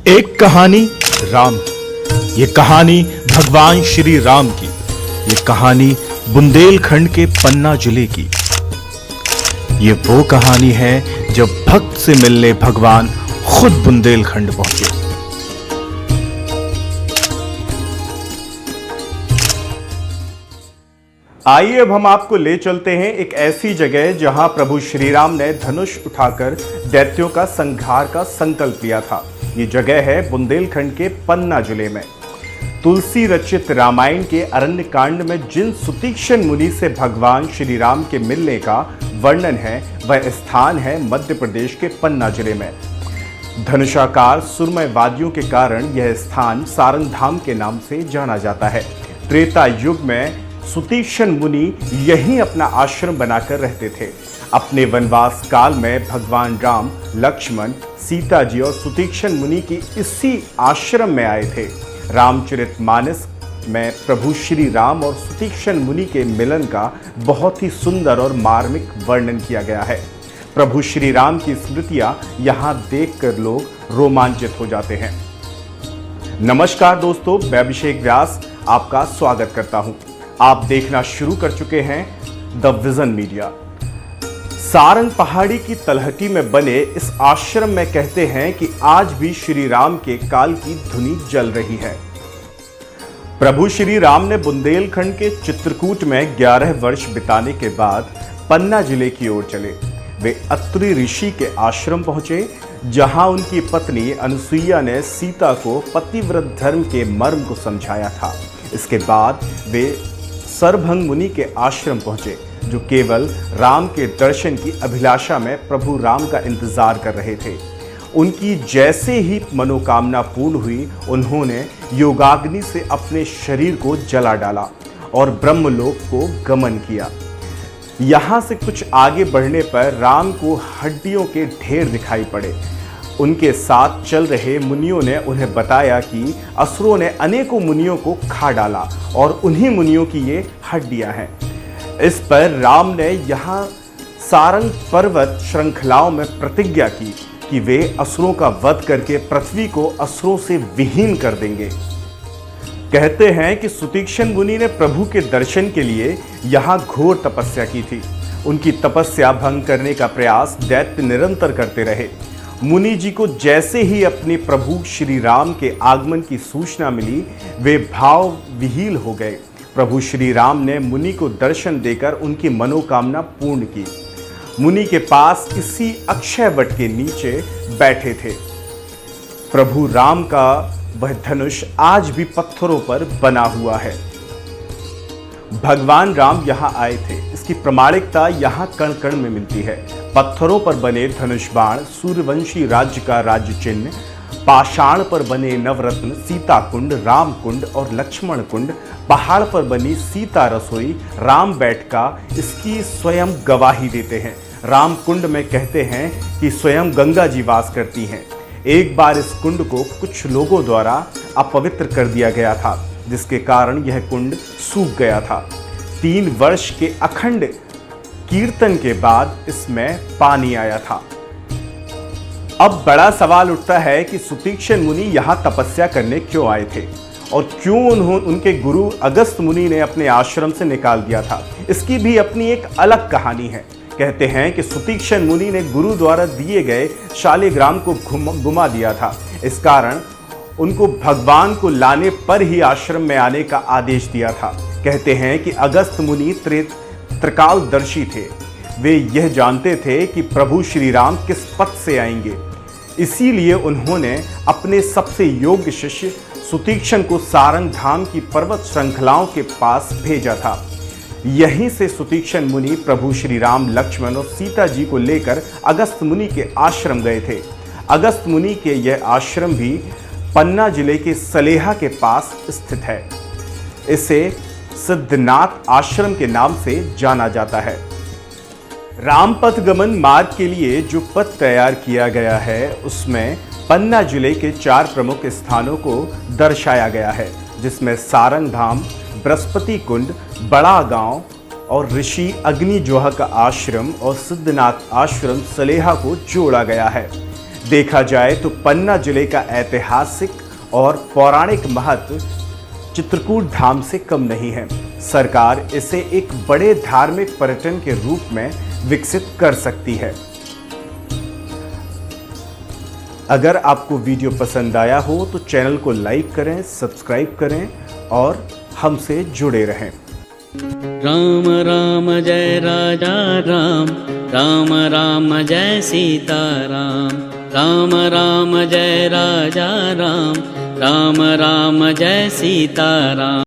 एक कहानी राम की। ये कहानी भगवान श्री राम की। ये कहानी बुंदेलखंड के पन्ना जिले की। ये वो कहानी है जब भक्त से मिलने भगवान खुद बुंदेलखंड पहुंचे। आइए अब हम आपको ले चलते हैं एक ऐसी जगह जहां प्रभु श्री राम ने धनुष उठाकर दैत्यों का संहार का संकल्प लिया था। ये जगह है बुंदेलखंड के पन्ना जिले में। तुलसी रचित रामायण के अरण्य कांड में जिन सुतीक्षण मुनि से भगवान श्री राम के मिलने का वर्णन है, वह स्थान है मध्य प्रदेश के पन्ना जिले में। धनुषाकार सुरमय वादियों के कारण यह स्थान सारंग धाम के नाम से जाना जाता है। त्रेता युग में सुतीक्षण मुनि यहीं अपना आश्रम बनाकर रहते थे। अपने वनवास काल में भगवान राम, लक्ष्मण, सीता जी और सुतीक्षण मुनि की इसी आश्रम में आए थे। रामचरितमानस में प्रभु श्री राम और सुतीक्षण मुनि के मिलन का बहुत ही सुंदर और मार्मिक वर्णन किया गया है। प्रभु श्री राम की स्मृतियां यहाँ देखकर लोग रोमांचित हो जाते हैं। नमस्कार दोस्तों, मैं अभिषेक व्यास आपका स्वागत करता हूं। आप देखना शुरू कर चुके हैं द विजन मीडिया। सारंग पहाड़ी की तलहटी में बने इस आश्रम में कहते हैं कि आज भी श्री राम के काल की धुनी जल रही है। प्रभु श्री राम ने बुंदेलखंड के चित्रकूट में 11 वर्ष बिताने के बाद पन्ना जिले की ओर चले। वे अत्रि ऋषि के आश्रम पहुंचे, जहां उनकी पत्नी अनुसुईया ने सीता को पतिव्रत धर्म के मर्म को समझाया था। इसके बाद वे सरभंग मुनि के आश्रम पहुंचे, जो केवल राम के दर्शन की अभिलाषा में प्रभु राम का इंतजार कर रहे थे। उनकी जैसे ही मनोकामना पूर्ण हुई, उन्होंने योगाग्नि से अपने शरीर को जला डाला और ब्रह्मलोक को गमन किया। यहाँ से कुछ आगे बढ़ने पर राम को हड्डियों के ढेर दिखाई पड़े। उनके साथ चल रहे मुनियों ने उन्हें बताया कि असुरों ने अनेकों मुनियों को खा डाला और उन्हीं मुनियों की ये हड्डियां हैं। इस पर राम ने यहाँ सारंग पर्वत श्रृंखलाओं में प्रतिज्ञा की कि वे असुरों का वध करके पृथ्वी को असुरों से विहीन कर देंगे। कहते हैं कि सुतीक्षण मुनि ने प्रभु के दर्शन के लिए यहाँ घोर तपस्या की थी। उनकी तपस्या भंग करने का प्रयास दैत्य निरंतर करते रहे। मुनि जी को जैसे ही अपने प्रभु श्री राम के आगमन की सूचना मिली, वे भाव विहील हो गए। प्रभु श्री राम ने मुनि को दर्शन देकर उनकी मनोकामना पूर्ण की। मुनि के पास इसी अक्षय वट के नीचे बैठे थे। प्रभु राम का वह धनुष आज भी पत्थरों पर बना हुआ है। भगवान राम यहाँ आए थे, इसकी प्रामाणिकता यहाँ कण कण में मिलती है। पत्थरों पर बने धनुष बाण, सूर्यवंशी राज्य का राज्य चिन्ह, पाषाण पर बने नवरत्न, सीता कुंड, राम कुंड और लक्ष्मण कुंड, पहाड़ पर बनी सीता रसोई, राम बैठका इसकी स्वयं गवाही देते हैं। राम कुंड में कहते हैं कि स्वयं गंगा जी वास करती हैं। एक बार इस कुंड को कुछ लोगों द्वारा अपवित्र कर दिया गया था, जिसके कारण यह कुंड सूख गया था। 3 वर्ष के अखंड कीर्तन के बाद इसमें पानी आया था। अब बड़ा सवाल उठता है कि सुतीक्षण मुनि यहाँ तपस्या करने क्यों आए थे और क्यों उनके गुरु अगस्त मुनि ने अपने आश्रम से निकाल दिया था। इसकी भी अपनी एक अलग कहानी है। कहते हैं कि सुतीक्षण मुनि ने गुरु द्वारा दिए गए शालिग्राम को गुमा दिया था। इस कारण उनको भगवान को लाने पर ही आश्रम में आने का आदेश दिया था। कहते हैं कि अगस्त मुनि त्रिकालदर्शी थे। वे यह जानते थे कि प्रभु श्री राम किस पथ से आएंगे। इसीलिए उन्होंने अपने सबसे योग्य शिष्य सुतीक्षण को सारंग धाम की पर्वत श्रृंखलाओं के पास भेजा था। यहीं से सुतीक्षण मुनि प्रभु श्री राम, लक्ष्मण और सीता जी को लेकर अगस्त मुनि के आश्रम गए थे। अगस्त मुनि के यह आश्रम भी पन्ना जिले के सलेहा के पास स्थित है। इसे सिद्धनाथ आश्रम के नाम से जाना जाता है। रामपथ गमन मार्ग के लिए जो पथ तैयार किया गया है, उसमें पन्ना जिले के 4 प्रमुख स्थानों को दर्शाया गया है, जिसमें सारंग धाम, बृहस्पति कुंड, बड़ा गांव और ऋषि अग्निजोह का आश्रम और सिद्धनाथ आश्रम सलेहा को जोड़ा गया है। देखा जाए तो पन्ना जिले का ऐतिहासिक और पौराणिक महत्व चित्रकूट धाम से कम नहीं है। सरकार इसे एक बड़े धार्मिक पर्यटन के रूप में विकसित कर सकती है। अगर आपको वीडियो पसंद आया हो तो चैनल को लाइक करें, सब्सक्राइब करें और हमसे जुड़े रहें। राम राम जय राजा राम, राम राम जय सीता राम, राम राम जय राजा राम, राम राम जय सीता राम।